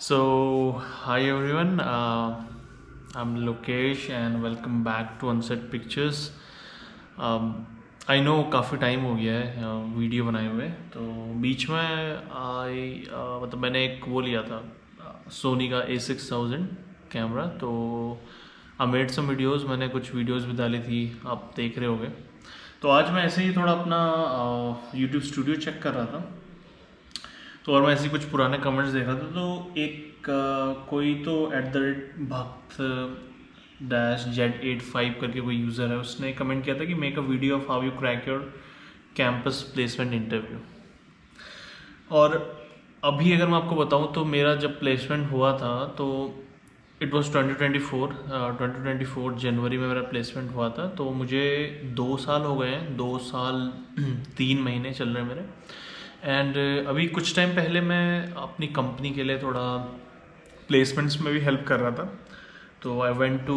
Hi everyone. I'm Lokesh and welcome back to Unset Pictures. I know काफ़ी time हो गया है video बनाए हुए, तो बीच में मतलब मैंने एक वो लिया था सोनी का A6000 कैमरा। तो आई मेड सम वीडियोस, मैंने कुछ वीडियोस भी डाली थी, आप देख रहे होगे। तो आज मैं ऐसे ही थोड़ा अपना यूट्यूब स्टूडियो चेक कर रहा था, तो और मैं ऐसे ही कुछ पुराने कमेंट्स देख रहा था। तो एक कोई तो @ भक्त -Z85 करके कोई यूज़र है, उसने कमेंट किया था कि make a video of how you crack your campus placement interview. और अभी अगर मैं आपको बताऊं तो मेरा जब प्लेसमेंट हुआ था तो इट वाज 2024 जनवरी में मेरा प्लेसमेंट हुआ था। तो मुझे 2 साल हो गए हैं, 2 साल 3 महीने चल रहे हैं मेरे। एंड अभी कुछ टाइम पहले मैं अपनी कंपनी के लिए थोड़ा प्लेसमेंट्स में भी हेल्प कर रहा था। तो आई वेंट टू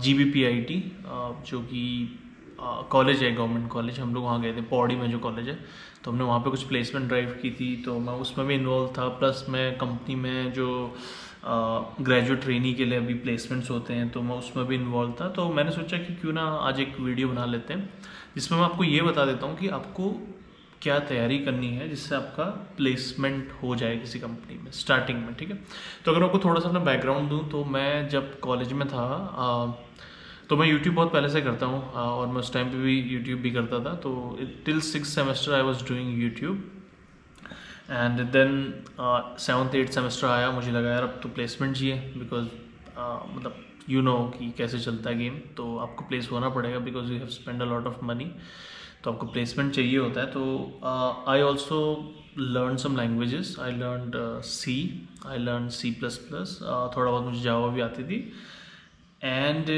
GBPIT, जो कि कॉलेज है, गवर्नमेंट कॉलेज। हम लोग वहाँ गए थे, पौड़ी में जो कॉलेज है। तो हमने वहाँ पे कुछ प्लेसमेंट ड्राइव की थी, तो मैं उसमें भी इन्वॉल्व था। प्लस मैं कंपनी में जो ग्रेजुएट ट्रेनी के लिए अभी प्लेसमेंट्स होते हैं, तो मैं उसमें भी इन्वॉल्व था। तो मैंने सोचा कि क्यों ना आज एक वीडियो बना लेते हैं जिसमें मैं आपको ये बता देता हूँ कि आपको क्या तैयारी करनी है जिससे आपका प्लेसमेंट हो जाए किसी कंपनी में स्टार्टिंग में, ठीक है। तो अगर आपको थोड़ा सा अपना बैकग्राउंड दूँ, तो मैं जब कॉलेज में था तो मैं यूट्यूब बहुत पहले से करता हूँ, और मैं उस टाइम पे भी यूट्यूब भी करता था। तो till 6th semester I was doing YouTube. And then 7th 8th semester आया, मुझे लगा यार अब तो प्लेसमेंट चाहिए, बिकॉज मतलब यू नो कि कैसे चलता है गेम। तो आपको प्लेस होना पड़ेगा because you have spend a lot of money, तो आपको प्लेसमेंट चाहिए होता है। तो I also learn some languages. I learn C++, थोड़ा बहुत मुझे जावा भी आती थी। And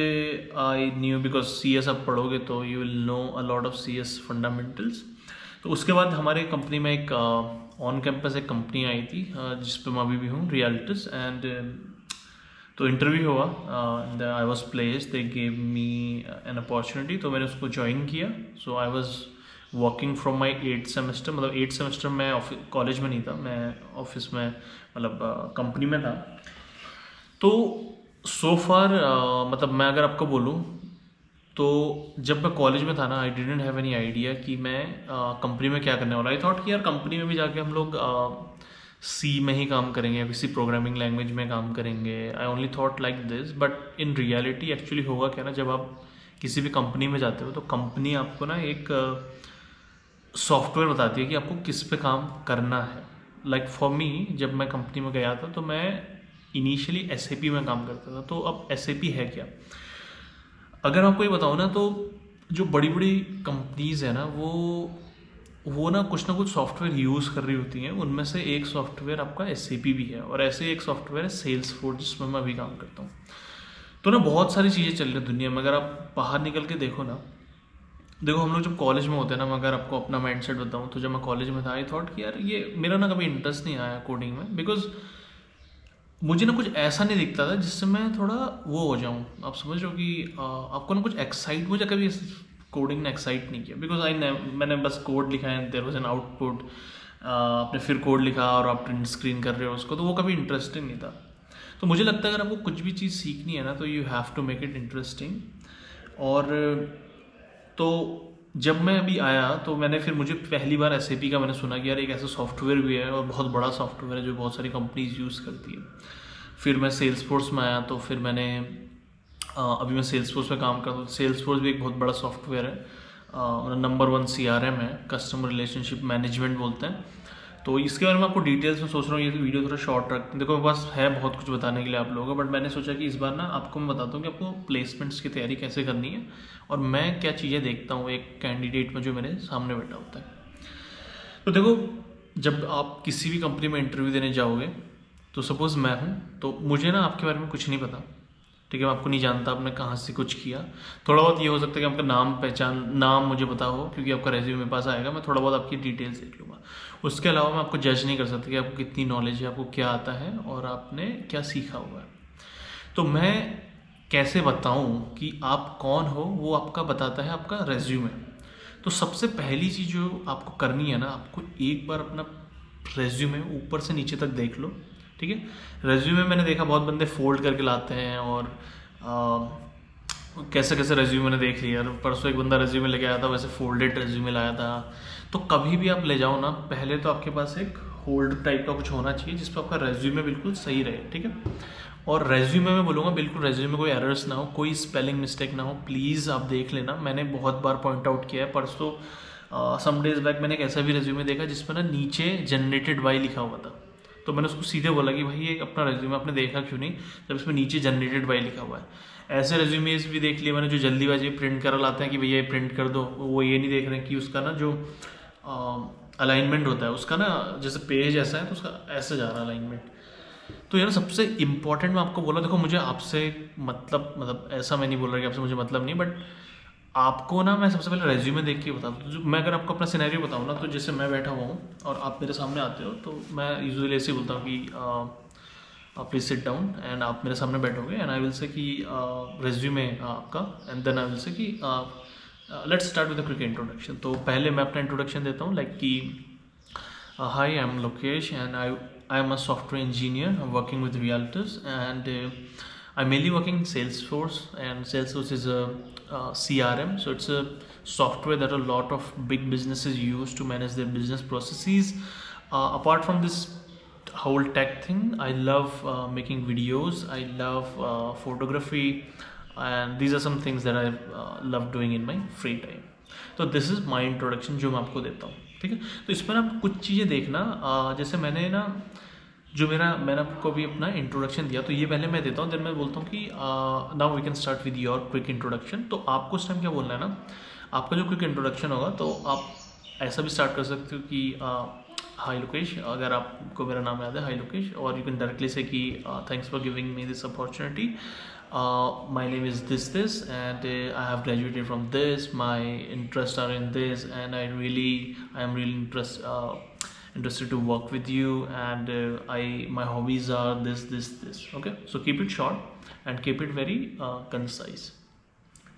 I knew because CS आप पढ़ोगे तो you will know a lot of CS fundamentals. तो उसके बाद हमारे कंपनी में एक ऑन कैंपस एक कंपनी आई थी, जिस पे मैं अभी भी हूँ, रियल्टिस। एंड तो इंटरव्यू हुआ, I was placed, they gave me an opportunity, तो मैंने उसको ज्वाइन किया। So I was working from my 8th semester, मतलब 8th सेमेस्टर मैं कॉलेज में नहीं था, मैं ऑफिस में मतलब कंपनी में था। तो सो फार मतलब मैं अगर आपको बोलूँ तो जब मैं कॉलेज में था ना, I didn't have any idea कि मैं कंपनी में क्या करने वाला। आई थॉट कि यार कंपनी में भी जाके हम लोग सी में ही काम करेंगे या किसी प्रोग्रामिंग लैंग्वेज में काम करेंगे। I only thought like this, but in reality actually होगा क्या ना, जब आप किसी भी कंपनी में जाते हो तो कंपनी आपको ना एक सॉफ्टवेयर बताती है कि आपको किस पे काम करना है। लाइक फॉर मी, जब मैं कंपनी में गया था तो मैं इनिशियली SAP में काम करता था। तो अब SAP है क्या, अगर आपको ये बताओ ना, तो जो बड़ी बड़ी कंपनीज है ना, वो ना कुछ सॉफ्टवेयर यूज़ कर रही होती हैं। उनमें से एक सॉफ्टवेयर आपका SAP भी है, और ऐसे एक सॉफ्टवेयर है Salesforce, जिसमें मैं अभी काम करता हूँ। तो ना बहुत सारी चीज़ें चल रही है दुनिया में। अगर आप बाहर निकल के देखो ना, देखो हम लोग जब कॉलेज में होते हैं ना, मैं अगर आपको अपना माइंडसेट बताऊँ, तो जब मैं कॉलेज में था आई थॉट कि यार ये मेरा ना कभी इंटरेस्ट नहीं आया कोडिंग में, बिकॉज मुझे ना कुछ ऐसा नहीं दिखता था जिससे मैं थोड़ा वो हो जाऊँ। आप समझ रहे हो कि आपको ना कुछ एक्साइट, मुझे कभी कोडिंग ने एक्साइट नहीं किया, बिकॉज मैंने बस कोड लिखा है, देयर वाज एन आउटपुट। आपने फिर कोड लिखा और आप प्रिंट स्क्रीन कर रहे हो उसको, तो वो कभी इंटरेस्टिंग नहीं था। तो मुझे लगता है अगर आपको कुछ भी चीज़ सीखनी है ना, तो you have to make it interesting. और तो जब मैं अभी आया तो मैंने फिर मुझे पहली बार SAP का मैंने सुना कि यार एक ऐसा सॉफ्टवेयर भी है, और बहुत बड़ा सॉफ्टवेयर है जो बहुत सारी कंपनीज यूज़ करती है। फिर मैं सेल्सफोर्स में आया, तो फिर मैंने अभी मैं सेल्सफोर्स में काम करता हूँ। सेल्सफोर्स भी एक बहुत बड़ा सॉफ्टवेयर है, नंबर 1 CRM है, कस्टमर रिलेशनशिप मैनेजमेंट बोलते हैं। तो इसके बारे में आपको डिटेल्स में सोच रहा हूँ, ये वीडियो थोड़ा शॉर्ट रख, देखो मेरे पास है बहुत कुछ बताने के लिए आप लोगों को, बट मैंने सोचा कि इस बार ना आपको मैं बताता हूँ कि आपको प्लेसमेंट्स की तैयारी कैसे करनी है, और मैं क्या चीज़ें देखता हूँ एक कैंडिडेट में जो मेरे सामने बैठा होता है। तो देखो, जब आप किसी भी कंपनी में इंटरव्यू देने जाओगे, तो सपोज़ मैं हूँ, तो मुझे ना आपके बारे में कुछ नहीं पता, ठीक है। मैं आपको नहीं जानता, आपने कहाँ से कुछ किया। थोड़ा बहुत ये हो सकता है कि आपका नाम पहचान, नाम मुझे पता हो क्योंकि आपका रेज्यूमे मेरे पास आएगा, मैं थोड़ा बहुत आपकी डिटेल्स देख लूँगा। उसके अलावा मैं आपको जज नहीं कर सकता कि आपको कितनी नॉलेज है, आपको क्या आता है और आपने क्या सीखा हुआ है। तो मैं कैसे बताऊँ कि आप कौन हो, वो आपका बताता है आपका रेज्यूमे। तो सबसे पहली चीज़ जो आपको करनी है ना, आपको एक बार अपना रेज्यूमे ऊपर से नीचे तक देख लो, ठीक है। रेज्यूमे मैंने देखा बहुत बंदे फोल्ड करके लाते हैं और कैसे कैसे रेज्यूमे मैंने देख लिया। परसों एक बंदा रेज्यूमे लेके आया था, वैसे फोल्डेड रेज्यूमे लाया था। तो कभी भी आप ले जाओ ना, पहले तो आपके पास एक होल्ड टाइप का कुछ होना चाहिए जिस पर आपका रेज्यूमे बिल्कुल सही रहे, ठीक है। और रेज्यूमे में बोलूँगा बिल्कुल रेज्यूमे में कोई एरर्स ना हो, कोई स्पेलिंग मिस्टेक ना हो, प्लीज़ आप देख लेना। मैंने बहुत बार पॉइंट आउट किया है। परसों सम डेज बैक मैंने एक ऐसा भी रेज्यूमे देखा जिसमें ना नीचे जनरेटेड बाय लिखा हुआ था। तो मैंने उसको सीधे बोला कि भाई ये अपना रेज्यूमे आपने देखा क्यों नहीं, जब इसमें नीचे जनरेटेड बाय लिखा हुआ है। ऐसे रेज्यूमेज भी देख लिए मैंने जो जल्दीबाजी प्रिंट करा लाते हैं कि भैया ये प्रिंट कर दो, वो ये नहीं देख रहे हैं कि उसका ना जो अलाइनमेंट होता है उसका ना, जैसे पेज ऐसा है तो उसका ऐसे जा रहा है अलाइनमेंट। तो यार सबसे इम्पॉर्टेंट मैं आपको बोला, देखो मुझे आपसे मतलब ऐसा मैं नहीं बोल रहा कि आपसे मुझे मतलब नहीं, बट आपको ना मैं सबसे पहले रेज्यूमे देख के बताता हूँ। मैं अगर आपको अपना सिनेरियो बताऊँ ना, तो जैसे मैं बैठा हुआ हूँ और आप मेरे सामने आते हो, तो मैं यूजुअली ऐसे बोलता हूँ कि प्लीज सिट डाउन, एंड आप मेरे सामने बैठोगे एंड आई विल से कि रेज्यूमे आपका, and then I will say कि let's start with a quick introduction. तो पहले मैं अपना इंट्रोडक्शन देता हूँ, लाइक कि high, I am Lokesh and I am a software engineer. I'm working with Realtors, and I'm mainly working in Salesforce. And Salesforce is a CRM, so it's a software that a lot of big businesses use to manage their business processes. Apart from this whole tech thing, I love making videos. I love photography, and these are some things that I love doing in my free time. तो this is my introduction जो मैं आपको देता हूँ, ठीक है। तो इस पर ना कुछ चीज़ें देखना, जैसे मैंने मैंने आपको भी अपना इंट्रोडक्शन दिया, तो ये पहले मैं देता हूँ, देन मैं बोलता हूँ कि now we can start with your quick introduction. तो आपको उस टाइम क्या बोलना है ना, आपका जो क्विक इंट्रोडक्शन होगा तो आप ऐसा भी स्टार्ट कर सकते हो कि हाई लोकेश, अगर आपको मेरा नाम याद है, हाई लोकेश, और यू कैन डायरेक्टली से कि thanks for giving me this opportunity, my name is this and I have graduated from this, my interests are in this, and I am really interested to work with you, and my hobbies are this. Okay, so keep it short and keep it very concise,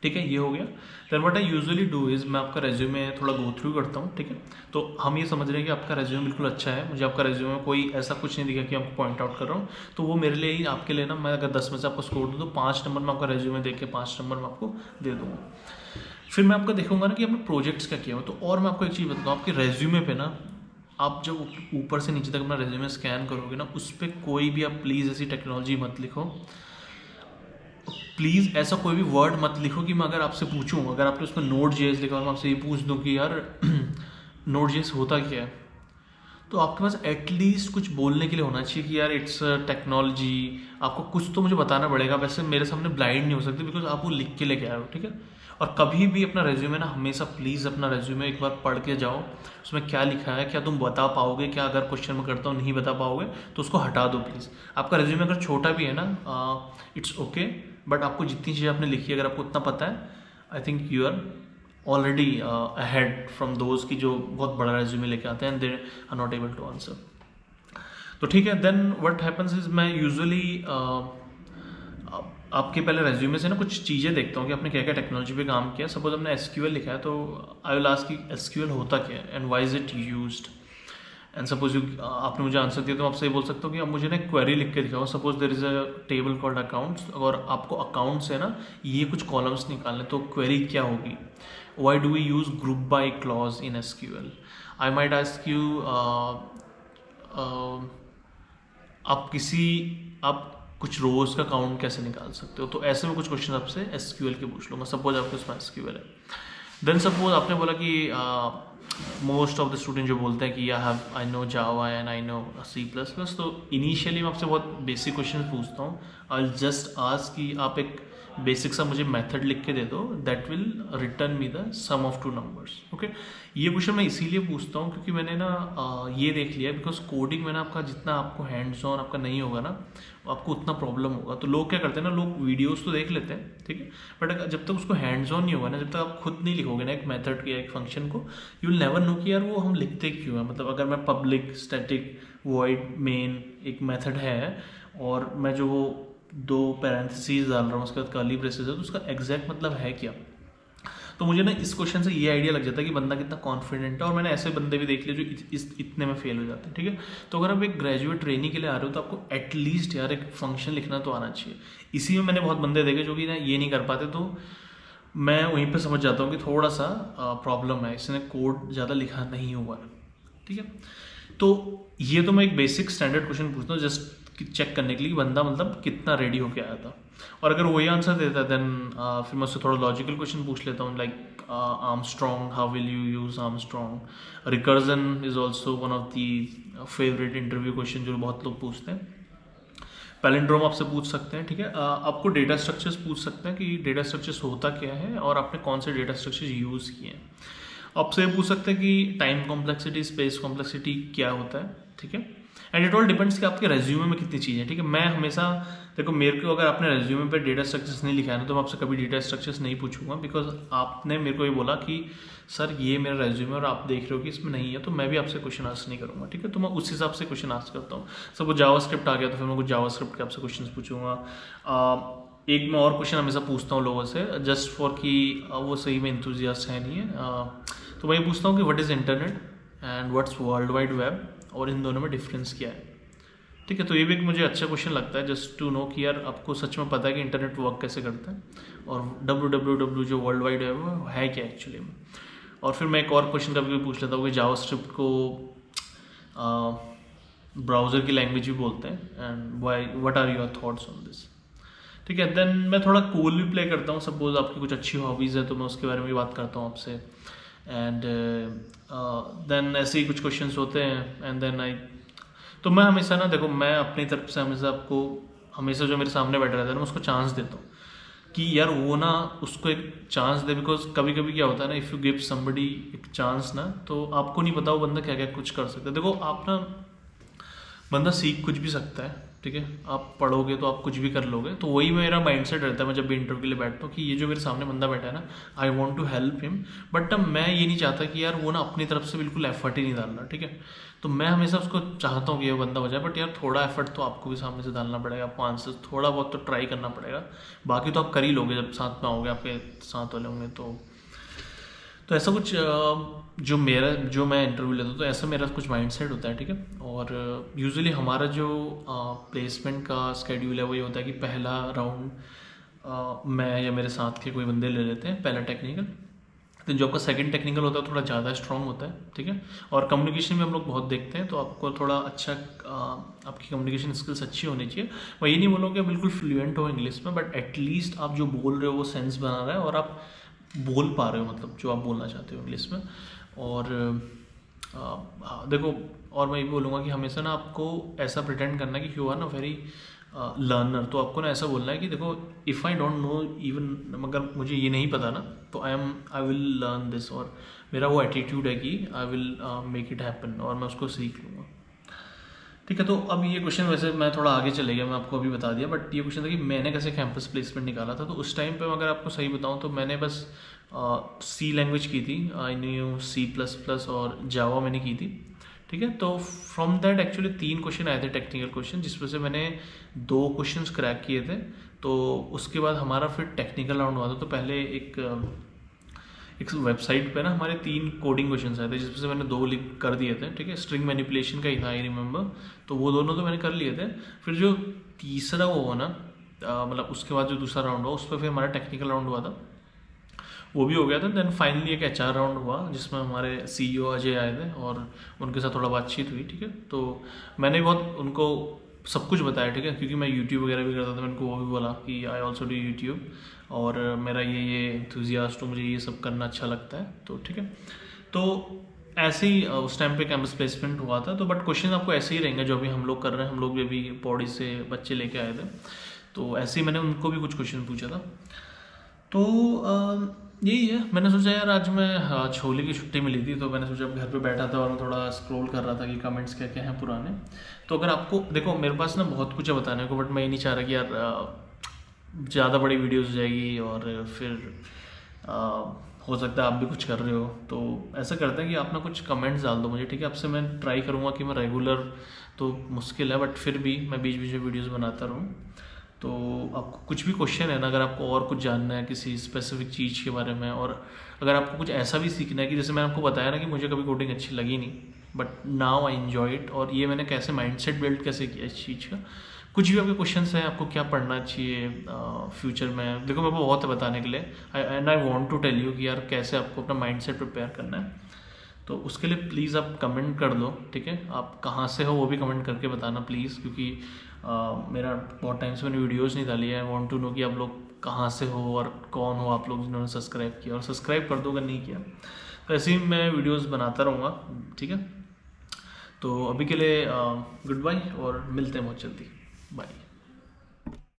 ठीक है। ये हो गया। Then what I usually do is, मैं आपका resume थोड़ा go through करता हूँ, ठीक है। तो हम ये समझ रहे हैं कि आपका रेज्यूमे बिल्कुल अच्छा है, मुझे आपका रेज्यूमे में कोई ऐसा कुछ नहीं दिखा कि आपको पॉइंट आउट कर रहा हूँ, तो वो मेरे लिए ही, आपके लिए ना, मैं अगर 10 में से आपको स्कोर दूँ तो 5 नंबर मैं आपका रेज्यूमे देख के 5 नंबर मैं आपको दे दूँगा। फिर मैं आपका देखूंगा ना कि आपने प्रोजेक्ट्स क्या किया हो। तो और मैं आपको एक चीज़ बताता हूँ, आपके रेज्यूमे पे ना, आप जब ऊपर से नीचे तक अपना रेज्यूमे स्कैन करोगे ना, उस पर कोई भी आप प्लीज़ ऐसी टेक्नोलॉजी मत लिखो, प्लीज़ ऐसा कोई भी वर्ड मत लिखो कि मैं अगर आपसे पूछूं, अगर आपने उसमें नोड जेएस लिखा और मैं आपसे ये पूछ दूं कि यार नोड जेएस होता क्या है, तो आपके पास एटलीस्ट कुछ बोलने के लिए होना चाहिए कि यार इट्स टेक्नोलॉजी। आपको कुछ तो मुझे बताना पड़ेगा, वैसे मेरे सामने ब्लाइंड नहीं हो सकते, बिकॉज आप वो लिख के लेके आए हो, ठीक है। और कभी भी अपना रेज्यूमे ना, हमेशा प्लीज़ अपना रेज्यूमे एक बार पढ़ के जाओ, उसमें क्या लिखा है, क्या तुम बता पाओगे, क्या अगर क्वेश्चन में करता हूँ नहीं बता पाओगे तो उसको हटा दो प्लीज़। आपका रेज्यूमे अगर छोटा भी है ना, इट्स ओके, बट आपको जितनी चीज़ें आपने लिखी है अगर आपको उतना पता है, I think you are already ahead from those की जो बहुत बड़ा रेज्यूमे लेके आते हैं and they are not able to answer. तो ठीक है, देन व्हाट हैपन्स इज, मैं यूजुअली आपके पहले रेज्यूमे से ना कुछ चीज़ें देखता हूँ कि आपने क्या क्या टेक्नोलॉजी पे काम किया। सपोज आपने एसक्यूएल लिखा है, तो आई विल आस्क कि एसक्यूएल होता क्या है and why is it used, and suppose आपने मुझे आंसर दिया तो आपसे ये बोल सकता हूँ कि आप मुझे ना क्वेरी लिख के दिखाओ। Suppose there is a table called accounts, और आपको अकाउंट से ना ये कुछ कॉलम्स निकालने, तो क्वेरी क्या होगी, why do we use group by clause in SQL. I might ask you, आप कुछ रोज का काउंट कैसे निकाल सकते हो। तो ऐसे में कुछ क्वेश्चन आपसे एसक्यूएल के पूछ लूँगा, सपोज आपके उसमें एसक्यूएल है। देन सपोज आपने बोला कि मोस्ट ऑफ द स्टूडेंट जो बोलते हैं कि I know Java and I know C++, तो इनिशियली मैं आपसे बहुत बेसिक क्वेश्चन पूछता हूँ। आई जस्ट आस्क कि आप एक बेसिक सा मुझे मेथड लिख के दे दो that will return me the sum of 2 numbers. Okay, ये क्वेश्चन मैं इसीलिए पूछता हूँ क्योंकि मैंने ना ये देख लिया, बिकॉज कोडिंग में ना आपका जितना आपको हैंड्स ऑन आपका नहीं होगा ना, आपको उतना प्रॉब्लम होगा। तो लोग क्या करते हैं ना, लोग वीडियोस तो देख लेते हैं, ठीक है, बट जब तक उसको हैंड्स ऑन नहीं होगा ना, जब तक आप खुद नहीं लिखोगे ना एक मेथड या एक फंक्शन को, यू विल नेवर नो कि यार वो हम लिखते क्यों है। मतलब अगर मैं पब्लिक स्टैटिक वॉइड मेन एक मेथड है और मैं जो वो 2 पैरेंथेसिस डाल रहा हूँ उसके बाद कर्ली ब्रेसेस है, तो उसका एग्जैक्ट मतलब है क्या। तो तो मुझे ना इस क्वेश्चन से ये आइडिया लग जाता है कि बंदा कितना कॉन्फिडेंट है। और मैंने ऐसे बंदे भी देख लिए जो इतने में फेल हो जाते हैं, ठीक है। तो अगर आप एक ग्रेजुएट ट्रेनी के लिए आ रहे हो तो आपको एटलीस्ट यार एक फंक्शन लिखना तो आना चाहिए। इसी में मैंने बहुत बंदे देखे जो कि ना ये नहीं कर पाते, तो मैं वहीं पर समझ जाता हूँ कि थोड़ा सा प्रॉब्लम है, इसने कोड ज़्यादा लिखा नहीं हुआ है, ठीक है। तो ये तो मैं एक बेसिक स्टैंडर्ड क्वेश्चन पूछता हूँ जस्ट चेक करने के लिए बंदा मतलब कितना रेडी होके आया था। और अगर वही आंसर देता है देन फिर मैं उससे थोड़ा लॉजिकल क्वेश्चन पूछ लेता हूँ, like Armstrong, how will you use Armstrong. Recursion is also one of the favourite interview question जो बहुत लोग पूछते हैं। पैलिंड्रोम आपसे पूछ सकते हैं, ठीक है। आपको डेटा स्ट्रक्चर्स पूछ सकते हैं कि डेटा स्ट्रक्चर्स होता क्या है और आपने कौन से डेटा स्ट्रक्चर्स यूज़ किए हैं। आपसे पूछ सकते हैं कि टाइम कॉम्प्लेक्सिटी, स्पेस कॉम्प्लेक्सिटी क्या होता है, ठीक है। एंड इट ऑल डिपेंड्स कि आपके रेज्यूमे में कितनी चीज़ें, ठीक है। मैं हमेशा देखो, मेरे को अगर आपने रेज्यूमे पे डेटा स्ट्रक्चर्स नहीं लिखा है ना तो मैं आपसे कभी डेटा स्ट्रक्चर्स नहीं पूछूंगा, बिकॉज आपने मेरे को ये बोला कि सर ये मेरा रेज्यूमे और आप देख रहे हो कि इसमें नहीं है, तो मैं भी आपसे क्वेश्चन आस्क नहीं करूँगा, ठीक है। तो मैं उस हिसाब से क्वेश्चन आस्क करता हूँ। सपोज जावास्क्रिप्ट आ गया तो फिर मैं कुछ जावास्क्रिप्ट के आपसे क्वेश्चन पूछूंगा। एक मैं और क्वेश्चन हमेशा पूछता हूँ लोगों से जस्ट फॉर कि वो सही में इंथुजियास्ट है नहीं है, तो मैं ये पूछता हूँ कि what is internet and what's world wide web, और इन दोनों में डिफरेंस क्या है, ठीक है। तो ये भी एक मुझे अच्छा क्वेश्चन लगता है जस्ट टू नो कि यार आपको सच में पता है कि इंटरनेट वर्क कैसे करता है और www जो वर्ल्ड वाइड है वो है क्या एक्चुअली में। और फिर मैं एक और क्वेश्चन कभी भी पूछ लेता हूँ कि जावास्क्रिप्ट को ब्राउज़र की लैंग्वेज भी बोलते हैं and why, what are your thoughts on this, ठीक है। देन मैं थोड़ा कूल भी प्ले करता हूँ। सपोज आपकी कुछ अच्छी हॉबीज़ है तो मैं उसके बारे में भी बात करता हूँ आपसे। एंड देन ऐसे ही कुछ क्वेश्चंस होते हैं एंड देन तो मैं हमेशा ना देखो, मैं अपनी तरफ से हमेशा आपको हमेशा जो मेरे सामने बैठा रहता है ना मैं उसको चांस देता हूँ कि यार वो ना उसको एक चांस दे। बिकॉज कभी कभी क्या होता है ना, इफ़ यू गिव समबडी एक चांस ना, तो आपको नहीं पता वो बंदा क्या क्या कुछ कर सकता है। देखो आप ना, बंदा सीख कुछ भी सकता है, ठीक है। आप पढ़ोगे तो आप कुछ भी कर लोगे। तो वही मेरा माइंडसेट रहता है मैं जब भी इंटरव्यू के लिए बैठता हूँ कि ये जो मेरे सामने बंदा बैठा है ना, I want to help him, but मैं ये नहीं चाहता कि यार वो ना अपनी तरफ से बिल्कुल एफर्ट ही नहीं डालना, ठीक है। तो मैं हमेशा उसको चाहता हूँ कि ये बंदा हो जाए, बट यार थोड़ा एफर्ट तो आपको भी सामने से डालना पड़ेगा, आपको आंसर थोड़ा बहुत तो ट्राई करना पड़ेगा। बाकी तो आप कर ही लोगे जब साथ में आओगे, आपके साथ वाले होंगे। तो ऐसा कुछ जो मैं इंटरव्यू लेता हूँ तो ऐसा मेरा कुछ माइंडसेट होता है, ठीक है। और यूजुअली हमारा जो प्लेसमेंट का स्केड्यूल है वो ये होता है कि पहला राउंड मैं या मेरे साथ के कोई बंदे ले लेते हैं, पहला टेक्निकल। तो जो आपका सेकंड टेक्निकल होता है थोड़ा ज़्यादा स्ट्रॉन्ग होता है, ठीक है। और कम्युनिकेशन भी हम लोग बहुत देखते हैं, तो आपको थोड़ा अच्छा आपकी कम्युनिकेशन स्किल्स अच्छी होनी चाहिए। मैं ये नहीं बोलूँगा कि बिल्कुल फ्लुएंट हो इंग्लिश में, बट एटलीस्ट आप जो बोल रहे हो वो सेंस बना रहा है और आप बोल पा रहे हो, मतलब जो आप बोलना चाहते हो इंग्लिश में। और देखो, और मैं ये बोलूँगा कि हमेशा ना आपको ऐसा प्रिटेंड करना है कि यू आर ना वेरी लर्नर। तो आपको ना ऐसा बोलना है कि देखो, if I don't know even, अगर मुझे ये नहीं पता ना तो आई विल लर्न दिस। और मेरा वो एटीट्यूड है कि I will make it happen और मैं उसको सीख लूँगा, ठीक है। तो अब ये क्वेश्चन वैसे मैं थोड़ा आगे चले गया, मैं आपको अभी बता दिया, बट ये क्वेश्चन था कि मैंने कैसे कैंपस प्लेसमेंट निकाला था। तो उस टाइम पे अगर आपको सही बताऊँ तो मैंने बस सी लैंग्वेज की थी, आई न्यू C++ और जावा मैंने की थी, ठीक है। तो फ्रॉम दैट एक्चुअली 3 क्वेश्चन आए थे टेक्निकल क्वेश्चन, जिसमें से मैंने 2 क्वेश्चंस क्रैक किए थे। तो उसके बाद हमारा फिर टेक्निकल राउंड हुआ था। तो पहले एक वेबसाइट पे ना हमारे 3 कोडिंग क्वेश्चंस आए थे, जिसमें से मैंने 2 लिख कर दिए थे, ठीक है। स्ट्रिंग मैनिपुलेशन का ही था, आई रिमेंबर। तो वो दोनों तो मैंने कर लिए थे। फिर जो तीसरा वो हुआ ना, मतलब उसके बाद जो दूसरा राउंड हुआ उस पर फिर हमारा टेक्निकल राउंड हुआ था, वो भी हो गया था। देन फाइनली एक HR राउंड हुआ जिसमें हमारे CEO अजय आए थे और उनके साथ थोड़ा बातचीत हुई, ठीक है। तो मैंने बहुत उनको सब कुछ बताया, ठीक है, क्योंकि मैं यूट्यूब वगैरह भी करता था। मैंने उनको वो भी बोला कि आई ऑल्सो डू यूट्यूब और मेरा ये एंथुजियास्ट हूँ, मुझे ये सब करना अच्छा लगता है, तो ठीक है। तो ऐसे ही उस टाइम पे कैंपस प्लेसमेंट हुआ था। तो बट क्वेश्चन आपको ऐसे ही रहेंगे जो अभी हम लोग कर रहे हैं। हम लोग भी अभी पौड़ी से बच्चे लेके आए थे, तो ऐसे ही मैंने उनको भी कुछ क्वेश्चन पूछा था। तो यही है, मैंने सोचा यार आज मैं छोले की छुट्टी मिली थी तो मैंने सोचा घर पे बैठा था और मैं थोड़ा स्क्रॉल कर रहा था कि कमेंट्स क्या क्या हैं पुराने। तो अगर आपको देखो, मेरे पास ना बहुत कुछ है बताने को, बट मैं ये नहीं चाह रहा कि यार ज़्यादा बड़ी वीडियोस हो जाएगी और फिर हो सकता है आप भी कुछ कर रहे हो। तो ऐसा करते हैं कि आप ना कुछ कमेंट्स डाल दो मुझे, ठीक है। आपसे मैं ट्राई करूँगा कि मैं रेगुलर, तो मुश्किल है बट फिर भी मैं बीच बीच में वीडियोज़ बनाता रहूँ। तो आपको कुछ भी क्वेश्चन है ना, अगर आपको और कुछ जानना है किसी स्पेसिफिक चीज़ के बारे में, और अगर आपको कुछ ऐसा भी सीखना है कि जैसे मैंने आपको बताया ना कि मुझे कभी कोडिंग अच्छी लगी नहीं, but now I enjoy it, और ये मैंने कैसे माइंडसेट बिल्ड कैसे किया इस चीज़ का। कुछ भी आपके क्वेश्चंस हैं, आपको क्या पढ़ना चाहिए फ्यूचर में, देखो मेरे को बहुत है बताने के लिए, and I want to tell you कि यार कैसे आपको अपना माइंडसेट प्रिपेयर करना है। तो उसके लिए प्लीज़ आप कमेंट कर दो, ठीक है। आप कहाँ से हो वो भी कमेंट करके बताना प्लीज़, क्योंकि मेरा बहुत टाइम से मैंने वीडियोस नहीं डाली है। आई वांट टू नो कि आप लोग कहाँ से हो और कौन हो आप लोग जिन्होंने सब्सक्राइब किया, और सब्सक्राइब कर दो अगर नहीं किया। तो ऐसे ही मैं वीडियोस बनाता रहूँगा, ठीक है। तो अभी के लिए गुड बाय, और मिलते हैं बहुत जल्दी। बाय।